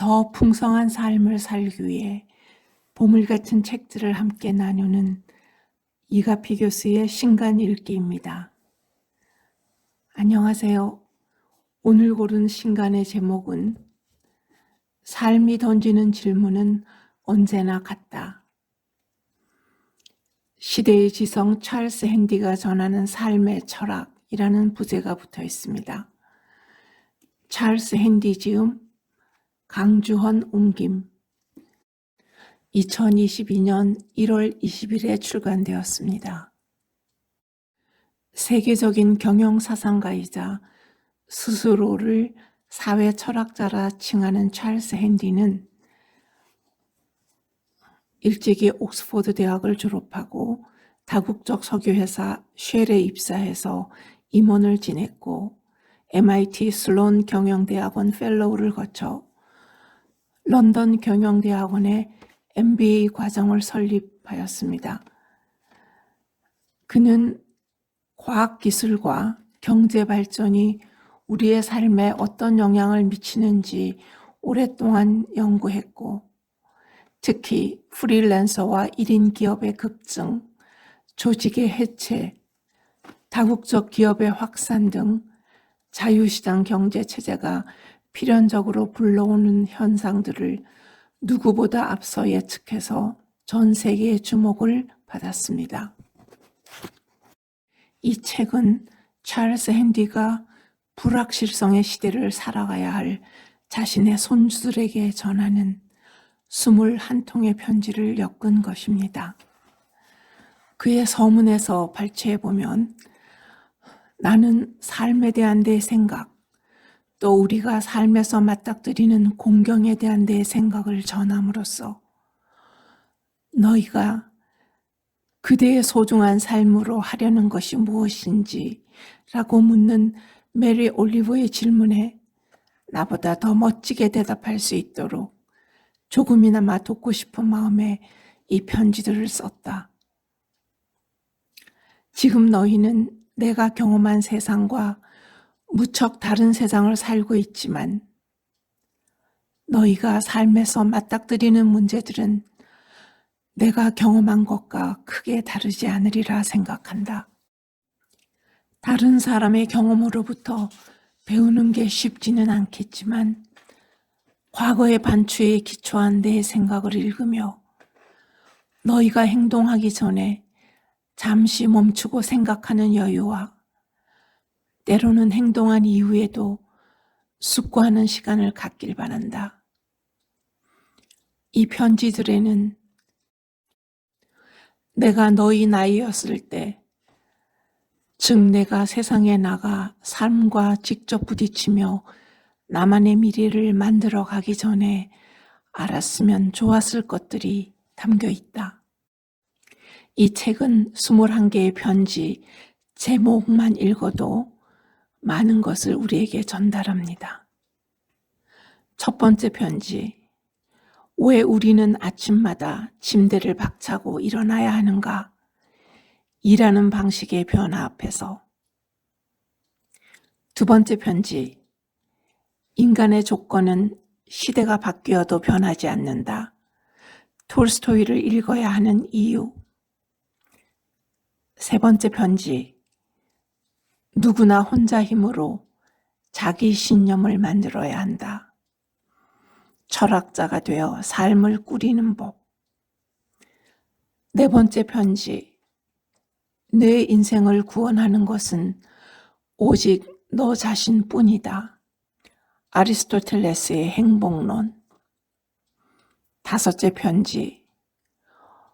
더 풍성한 삶을 살기 위해 보물 같은 책들을 함께 나누는 이가피 교수의 신간 읽기입니다. 안녕하세요. 오늘 고른 신간의 제목은 삶이 던지는 질문은 언제나 같다. 시대의 지성 찰스 핸디가 전하는 삶의 철학이라는 부제가 붙어 있습니다. 찰스 핸디 지음, 강주헌 옮김, 2022년 1월 20일에 출간되었습니다. 세계적인 경영사상가이자 스스로를 사회 철학자라 칭하는 찰스 핸디는 일찍이 옥스포드 대학을 졸업하고 다국적 석유회사 쉘에 입사해서 임원을 지냈고 MIT 슬론 경영대학원 펠로우를 거쳐 런던 경영대학원의 MBA 과정을 설립하였습니다. 그는 과학기술과 경제발전이 우리의 삶에 어떤 영향을 미치는지 오랫동안 연구했고, 특히 프리랜서와 1인 기업의 급증, 조직의 해체, 다국적 기업의 확산 등 자유시장 경제체제가 필연적으로 불러오는 현상들을 누구보다 앞서 예측해서 전 세계의 주목을 받았습니다. 이 책은 찰스 핸디가 불확실성의 시대를 살아가야 할 자신의 손주들에게 전하는 21통의 편지를 엮은 것입니다. 그의 서문에서 발췌해보면 나는 삶에 대한 내 생각, 또 우리가 삶에서 맞닥뜨리는 공경에 대한 내 생각을 전함으로써 너희가 그대의 소중한 삶으로 하려는 것이 무엇인지 라고 묻는 메리 올리버의 질문에 나보다 더 멋지게 대답할 수 있도록 조금이나마 돕고 싶은 마음에 이 편지들을 썼다. 지금 너희는 내가 경험한 세상과 무척 다른 세상을 살고 있지만 너희가 삶에서 맞닥뜨리는 문제들은 내가 경험한 것과 크게 다르지 않으리라 생각한다. 다른 사람의 경험으로부터 배우는 게 쉽지는 않겠지만 과거의 반추에 기초한 내 생각을 읽으며 너희가 행동하기 전에 잠시 멈추고 생각하는 여유와 때로는 행동한 이후에도 숙고하는 시간을 갖길 바란다. 이 편지들에는 내가 너희 나이였을 때, 즉 내가 세상에 나가 삶과 직접 부딪히며 나만의 미래를 만들어 가기 전에 알았으면 좋았을 것들이 담겨 있다. 이 책은 21개의 편지, 제목만 읽어도 많은 것을 우리에게 전달합니다. 첫 번째 편지, 왜 우리는 아침마다 침대를 박차고 일어나야 하는가? 일하는 방식의 변화 앞에서. 두 번째 편지, 인간의 조건은 시대가 바뀌어도 변하지 않는다. 톨스토이를 읽어야 하는 이유. 세 번째 편지, 누구나 혼자 힘으로 자기 신념을 만들어야 한다. 철학자가 되어 삶을 꾸리는 법. 네 번째 편지, 내 인생을 구원하는 것은 오직 너 자신뿐이다. 아리스토텔레스의 행복론. 다섯째 편지,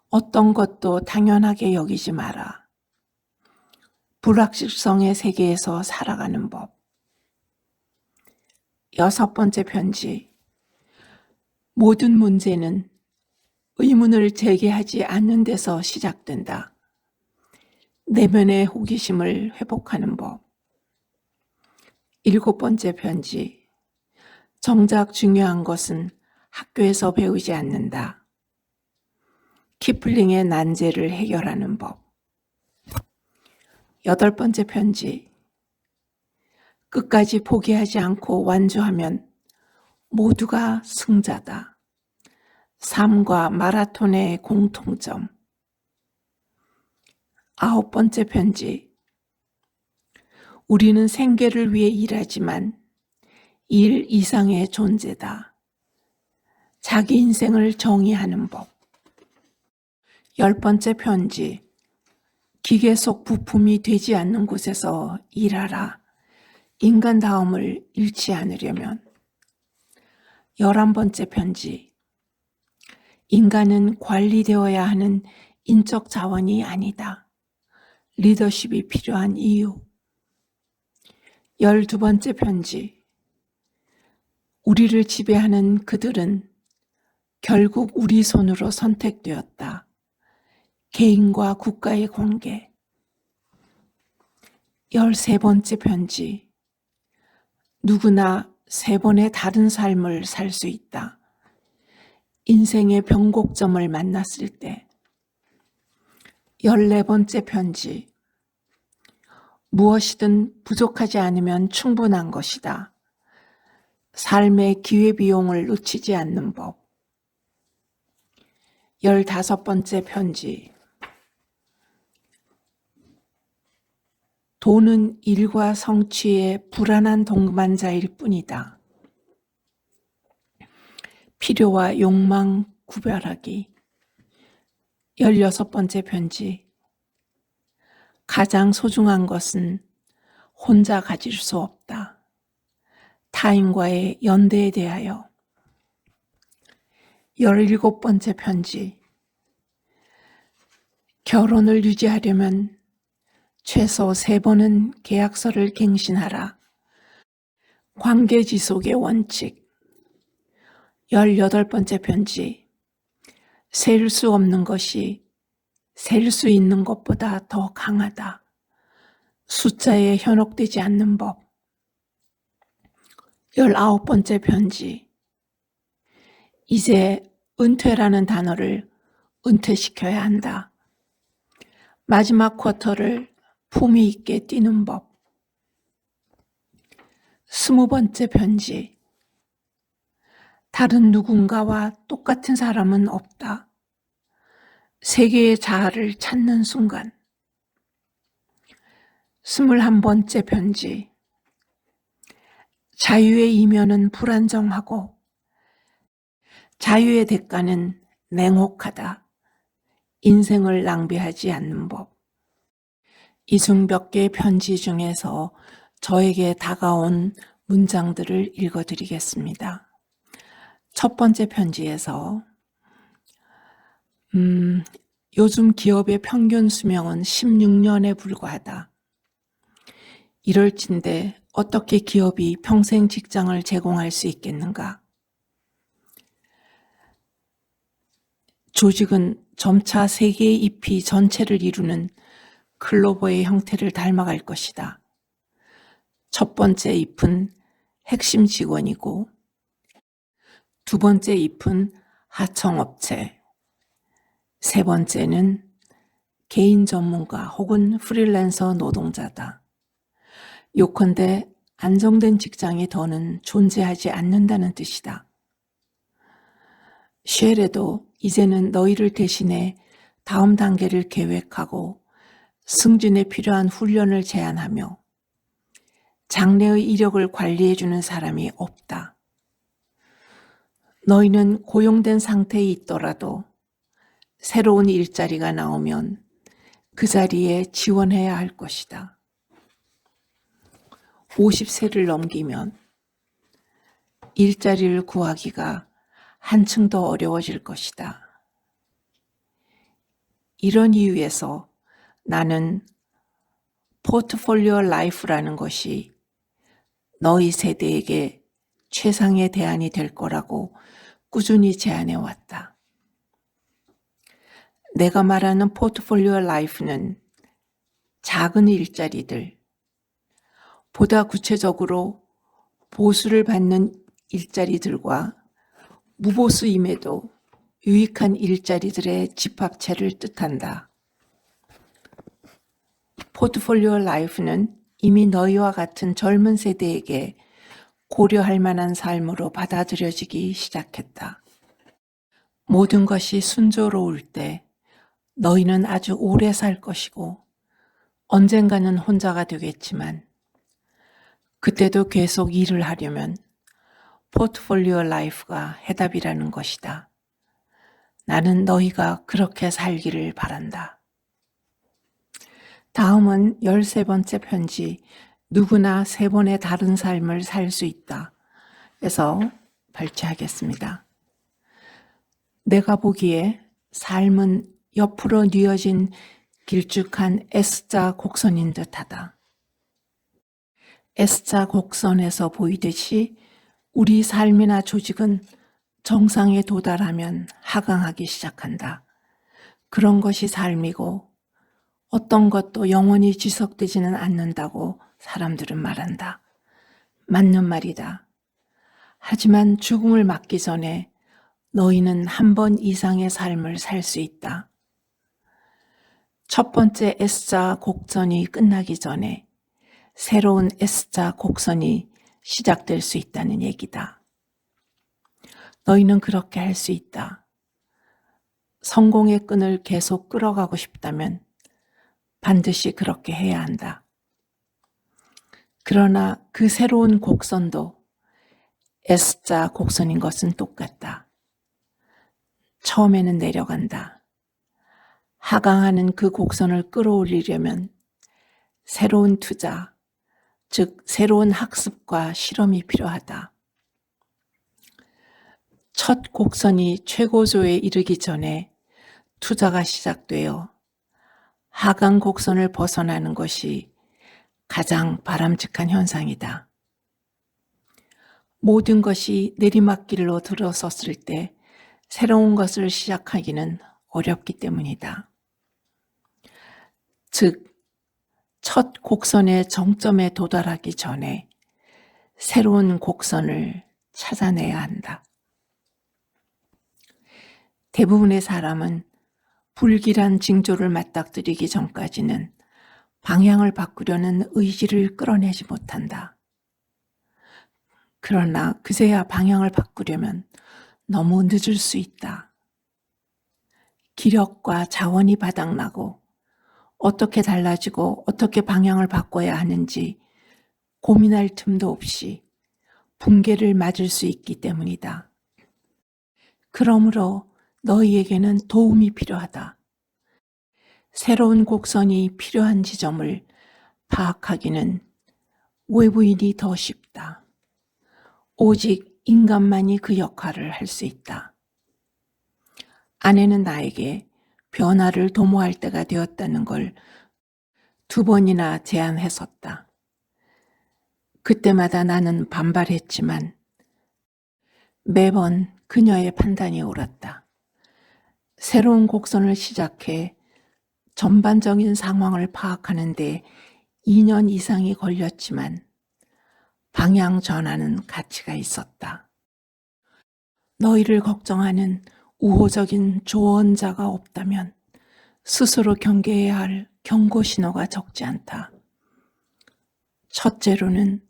어떤 것도 당연하게 여기지 마라. 불확실성의 세계에서 살아가는 법. 여섯 번째 편지, 모든 문제는 의문을 제기하지 않는 데서 시작된다. 내면의 호기심을 회복하는 법. 일곱 번째 편지, 정작 중요한 것은 학교에서 배우지 않는다. 키플링의 난제를 해결하는 법. 여덟 번째 편지, 끝까지 포기하지 않고 완주하면 모두가 승자다. 삶과 마라톤의 공통점. 9번째 편지. 우리는 생계를 위해 일하지만 일 이상의 존재다. 자기 인생을 정의하는 법. 10번째 편지. 기계 속 부품이 되지 않는 곳에서 일하라. 인간다움을 잃지 않으려면. 11번째 편지. 인간은 관리되어야 하는 인적 자원이 아니다. 리더십이 필요한 이유. 12번째 편지. 우리를 지배하는 그들은 결국 우리 손으로 선택되었다. 개인과 국가의 관계. 13번째 편지. 누구나 3번의 다른 삶을 살 수 있다. 인생의 변곡점을 만났을 때. 14번째 편지. 무엇이든 부족하지 않으면 충분한 것이다. 삶의 기회비용을 놓치지 않는 법. 15번째 편지. 돈은 일과 성취의 불안한 동반자일 뿐이다. 필요와 욕망 구별하기. 16번째 편지. 가장 소중한 것은 혼자 가질 수 없다. 타인과의 연대에 대하여. 17번째 편지. 결혼을 유지하려면 최소 3번은 계약서를 갱신하라. 관계 지속의 원칙. 18번째 편지. 셀 수 없는 것이 셀 수 있는 것보다 더 강하다. 숫자에 현혹되지 않는 법. 19번째 편지. 이제 은퇴라는 단어를 은퇴시켜야 한다. 마지막 쿼터를 품위 있게 뛰는 법. 20번째 편지. 다른 누군가와 똑같은 사람은 없다. 세계의 자아를 찾는 순간. 21번째 편지. 자유의 이면은 불안정하고 자유의 대가는 냉혹하다. 인생을 낭비하지 않는 법. 이중 몇 개의 편지 중에서 저에게 다가온 문장들을 읽어드리겠습니다. 첫 번째 편지에서 요즘 기업의 평균 수명은 16년에 불과하다. 이럴진데 어떻게 기업이 평생 직장을 제공할 수 있겠는가? 조직은 점차 세계의 잎이 전체를 이루는 클로버의 형태를 닮아갈 것이다. 첫 번째 잎은 핵심 직원이고, 두 번째 잎은 하청업체, 세 번째는 개인 전문가 혹은 프리랜서 노동자다. 요컨대 안정된 직장이 더는 존재하지 않는다는 뜻이다. 쉘에도 이제는 너희를 대신해 다음 단계를 계획하고 승진에 필요한 훈련을 제안하며 장래의 이력을 관리해주는 사람이 없다. 너희는 고용된 상태에 있더라도 새로운 일자리가 나오면 그 자리에 지원해야 할 것이다. 50세를 넘기면 일자리를 구하기가 한층 더 어려워질 것이다. 이런 이유에서 나는 포트폴리오 라이프라는 것이 너희 세대에게 최상의 대안이 될 거라고 꾸준히 제안해 왔다. 내가 말하는 포트폴리오 라이프는 작은 일자리들, 보다 구체적으로 보수를 받는 일자리들과 무보수임에도 유익한 일자리들의 집합체를 뜻한다. 포트폴리오 라이프는 이미 너희와 같은 젊은 세대에게 고려할 만한 삶으로 받아들여지기 시작했다. 모든 것이 순조로울 때 너희는 아주 오래 살 것이고 언젠가는 혼자가 되겠지만 그때도 계속 일을 하려면 포트폴리오 라이프가 해답이라는 것이다. 나는 너희가 그렇게 살기를 바란다. 다음은 13번째 편지, 누구나 3번의 다른 삶을 살 수 있다. 에서 발췌하겠습니다. 내가 보기에 삶은 옆으로 뉘어진 길쭉한 S자 곡선인 듯하다. S자 곡선에서 보이듯이 우리 삶이나 조직은 정상에 도달하면 하강하기 시작한다. 그런 것이 삶이고 어떤 것도 영원히 지속되지는 않는다고 사람들은 말한다. 맞는 말이다. 하지만 죽음을 맞기 전에 너희는 한 번 이상의 삶을 살 수 있다. 첫 번째 S자 곡선이 끝나기 전에 새로운 S자 곡선이 시작될 수 있다는 얘기다. 너희는 그렇게 할 수 있다. 성공의 끈을 계속 끌어가고 싶다면 반드시 그렇게 해야 한다. 그러나 그 새로운 곡선도 S자 곡선인 것은 똑같다. 처음에는 내려간다. 하강하는 그 곡선을 끌어올리려면 새로운 투자, 즉 새로운 학습과 실험이 필요하다. 첫 곡선이 최고조에 이르기 전에 투자가 시작되어 하강 곡선을 벗어나는 것이 가장 바람직한 현상이다. 모든 것이 내리막길로 들어섰을 때 새로운 것을 시작하기는 어렵기 때문이다. 즉, 첫 곡선의 정점에 도달하기 전에 새로운 곡선을 찾아내야 한다. 대부분의 사람은 불길한 징조를 맞닥뜨리기 전까지는 방향을 바꾸려는 의지를 끌어내지 못한다. 그러나 그제야 방향을 바꾸려면 너무 늦을 수 있다. 기력과 자원이 바닥나고 어떻게 달라지고 어떻게 방향을 바꿔야 하는지 고민할 틈도 없이 붕괴를 맞을 수 있기 때문이다. 그러므로 너희에게는 도움이 필요하다. 새로운 곡선이 필요한 지점을 파악하기는 외부인이 더 쉽다. 오직 인간만이 그 역할을 할 수 있다. 아내는 나에게 변화를 도모할 때가 되었다는 걸 2번이나 제안했었다. 그때마다 나는 반발했지만 매번 그녀의 판단이 옳았다. 새로운 곡선을 시작해 전반적인 상황을 파악하는 데 2년 이상이 걸렸지만 방향 전환은 가치가 있었다. 너희를 걱정하는 우호적인 조언자가 없다면 스스로 경계해야 할 경고 신호가 적지 않다. 첫째로는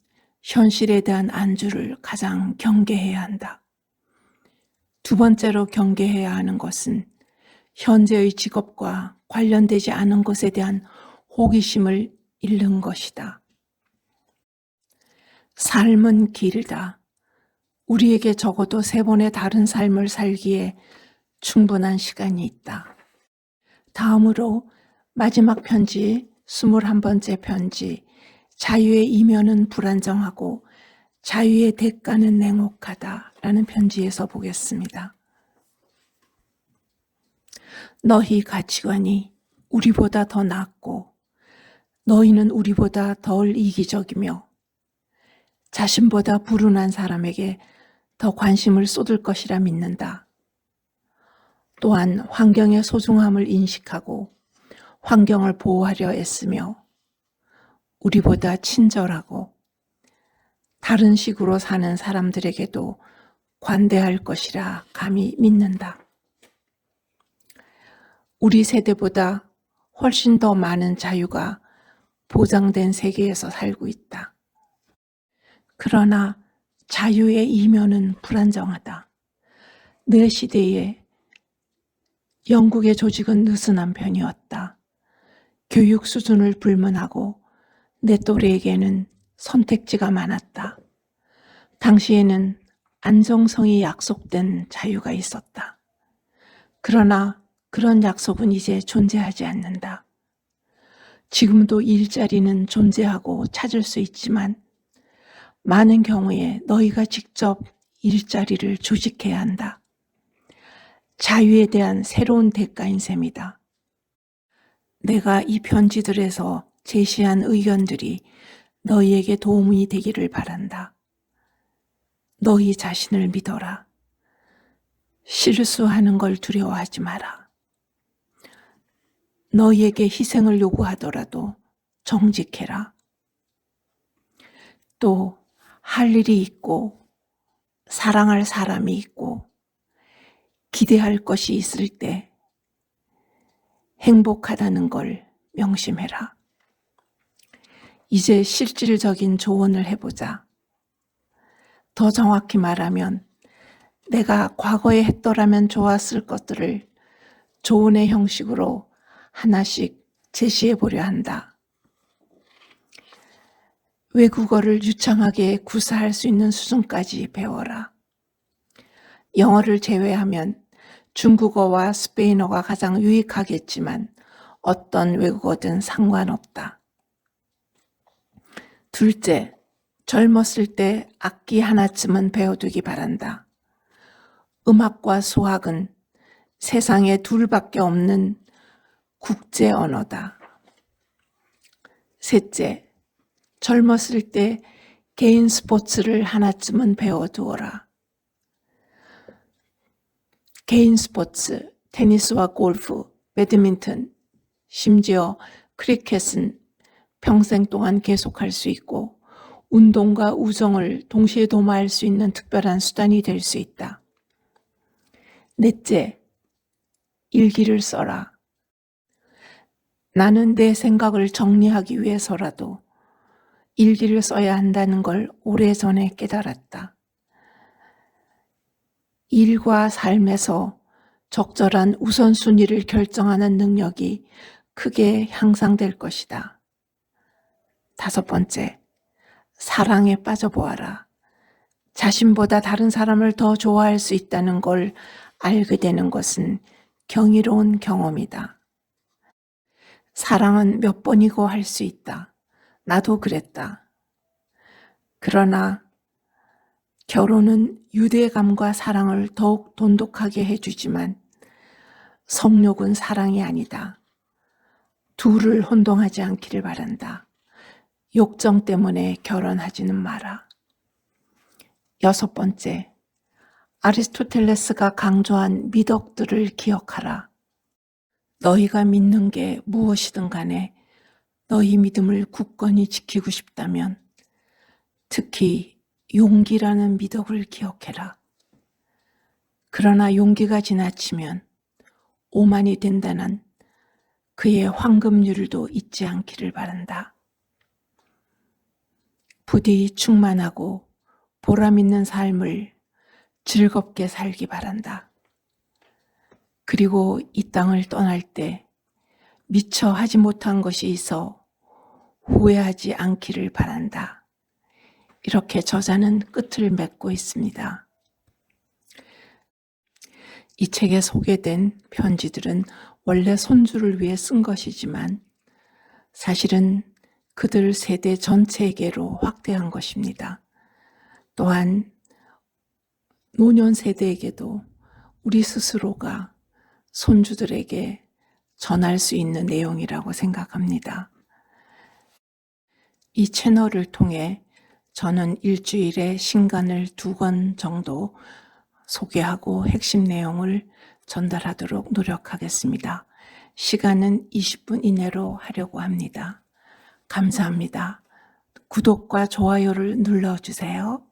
현실에 대한 안주를 가장 경계해야 한다. 두 번째로 경계해야 하는 것은 현재의 직업과 관련되지 않은 것에 대한 호기심을 잃는 것이다. 삶은 길다. 우리에게 적어도 3번의 다른 삶을 살기에 충분한 시간이 있다. 다음으로 마지막 편지, 21번째 편지, 자유의 이면은 불안정하고 자유의 대가는 냉혹하다 라는 편지에서 보겠습니다. 너희 가치관이 우리보다 더 낫고 너희는 우리보다 덜 이기적이며 자신보다 불운한 사람에게 더 관심을 쏟을 것이라 믿는다. 또한 환경의 소중함을 인식하고 환경을 보호하려 애쓰며 우리보다 친절하고 다른 식으로 사는 사람들에게도 관대할 것이라 감히 믿는다. 우리 세대보다 훨씬 더 많은 자유가 보장된 세계에서 살고 있다. 그러나 자유의 이면은 불안정하다. 내 시대에 영국의 조직은 느슨한 편이었다. 교육 수준을 불문하고 내 또래에게는 선택지가 많았다. 당시에는 안정성이 약속된 자유가 있었다. 그러나 그런 약속은 이제 존재하지 않는다. 지금도 일자리는 존재하고 찾을 수 있지만 많은 경우에 너희가 직접 일자리를 조직해야 한다. 자유에 대한 새로운 대가인 셈이다. 내가 이 편지들에서 제시한 의견들이 너희에게 도움이 되기를 바란다. 너희 자신을 믿어라. 실수하는 걸 두려워하지 마라. 너희에게 희생을 요구하더라도 정직해라. 또 할 일이 있고 사랑할 사람이 있고 기대할 것이 있을 때 행복하다는 걸 명심해라. 이제 실질적인 조언을 해보자. 더 정확히 말하면 내가 과거에 했더라면 좋았을 것들을 조언의 형식으로 하나씩 제시해 보려 한다. 외국어를 유창하게 구사할 수 있는 수준까지 배워라. 영어를 제외하면 중국어와 스페인어가 가장 유익하겠지만 어떤 외국어든 상관없다. 둘째, 젊었을 때 악기 하나쯤은 배워두기 바란다. 음악과 수학은 세상에 둘밖에 없는 국제 언어다. 셋째, 젊었을 때 개인 스포츠를 하나쯤은 배워두어라. 개인 스포츠, 테니스와 골프, 배드민턴, 심지어 크리켓은 평생 동안 계속할 수 있고 운동과 우정을 동시에 도모할 수 있는 특별한 수단이 될 수 있다. 넷째, 일기를 써라. 나는 내 생각을 정리하기 위해서라도 일기를 써야 한다는 걸 오래전에 깨달았다. 일과 삶에서 적절한 우선순위를 결정하는 능력이 크게 향상될 것이다. 다섯 번째, 사랑에 빠져보아라. 자신보다 다른 사람을 더 좋아할 수 있다는 걸 알게 되는 것은 경이로운 경험이다. 사랑은 몇 번이고 할 수 있다. 나도 그랬다. 그러나 결혼은 유대감과 사랑을 더욱 돈독하게 해주지만 성욕은 사랑이 아니다. 둘을 혼동하지 않기를 바란다. 욕정 때문에 결혼하지는 마라. 여섯 번째, 아리스토텔레스가 강조한 미덕들을 기억하라. 너희가 믿는 게 무엇이든 간에 너희 믿음을 굳건히 지키고 싶다면 특히 용기라는 미덕을 기억해라. 그러나 용기가 지나치면 오만이 된다는 그의 황금률도 잊지 않기를 바란다. 부디 충만하고 보람 있는 삶을 즐겁게 살기 바란다. 그리고 이 땅을 떠날 때 미처 하지 못한 것이 있어 후회하지 않기를 바란다. 이렇게 저자는 끝을 맺고 있습니다. 이 책에 소개된 편지들은 원래 손주를 위해 쓴 것이지만 사실은 그들 세대 전체에게로 확대한 것입니다. 또한 노년 세대에게도 우리 스스로가 손주들에게 전할 수 있는 내용이라고 생각합니다. 이 채널을 통해 저는 일주일에 신간을 2권 정도 소개하고 핵심 내용을 전달하도록 노력하겠습니다. 시간은 20분 이내로 하려고 합니다. 감사합니다. 구독과 좋아요를 눌러주세요.